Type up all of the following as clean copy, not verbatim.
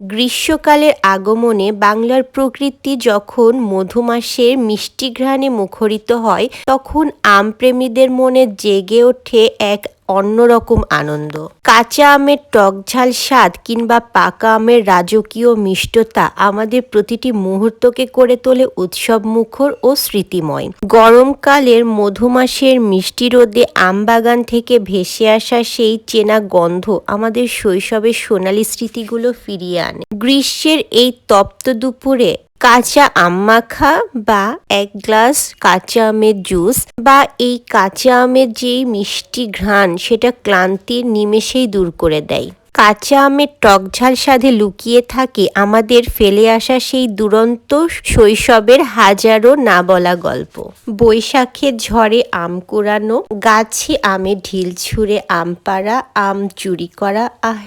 গ্রীষ্মকালের আগমনে বাংলার প্রকৃতি যখন মধুমাসের মিষ্টি ঘ্রাণে মুখরিত হয়, তখন আমপ্রেমীদের মনে জেগে ওঠে এক অন্যরকম আনন্দ। কাঁচা আমের টকঝাল স্বাদ কিংবা পাকা আমের রাজকীয় মিষ্টতা আমাদের প্রতিটি মুহূর্তকে করে তোলে উৎসবমুখর ও স্মৃতিময়। গরমকালের মধুমাসের মিষ্টি রোদে আমবাগান থেকে ভেসে আসা সেই চেনা গন্ধ আমাদের শৈশবের সোনালি স্মৃতিগুলো ফিরিয়ে আনে। গ্রীষ্মের এই তপ্ত দুপুরে কাঁচা আম মাখা বা এক গ্লাস কাঁচা আমের জুস বা এই কাঁচা আমের যেই মিষ্টি ঘ্রাণ, সেটা ক্লান্তির নিমেষেই দূর করে দেয়। কাঁচা আমের টকঝাল স্বাদে লুকিয়ে থাকে আমাদের ফেলে আসা সেই দুরন্ত শৈশবের হাজারো না বলা গল্প। বৈশাখের ঝড়ে আম কুড়ানো, গাছে আমের ঢিল ছুঁড়ে আম পাড়া, আম চুরি করা,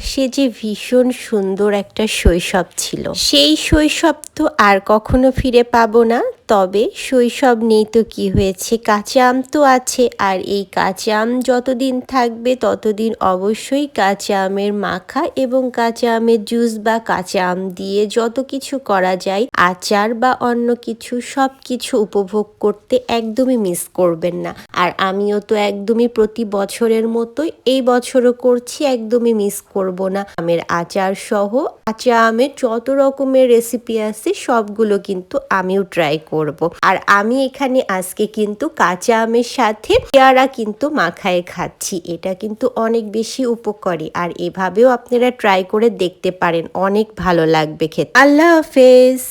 সে যে ভীষণ সুন্দর একটা শৈশব ছিল। সেই শৈশব তো আর কখনো ফিরে পাবো না, তবে শৈশব নেই তো কি হয়েছে, কাঁচা আম তো আছে। আর এই কাঁচা আম যতদিন থাকবে ততদিন অবশ্যই কাঁচা আমের মাখা এবং কাঁচা আমের জুস বা কাঁচা আম দিয়ে যত কিছু করা যায়, আচার বা অন্য কিছু, সব কিছু উপভোগ করতে একদমই মিস করবেন না। আর আমিও তো একদমই প্রতি বছরের মতোই এই বছরও করছি, একদমই মিস করব না। আমের আচার সহ কাঁচা আমের যত রকমের রেসিপি আছে সবগুলো কিন্তু আমিও ট্রাই করব। আর আমি এখানে আজকে কিন্তু কাঁচা আমের সাথে পেয়ারা কিন্তু মাখায় খাচ্ছি। এটা কিন্তু অনেক বেশি উপকারী, আর এভাবেও আপনারা ট্রাই করে দেখতে পারেন, অনেক ভালো লাগবে খেতে। আল্লাহ হাফেজ।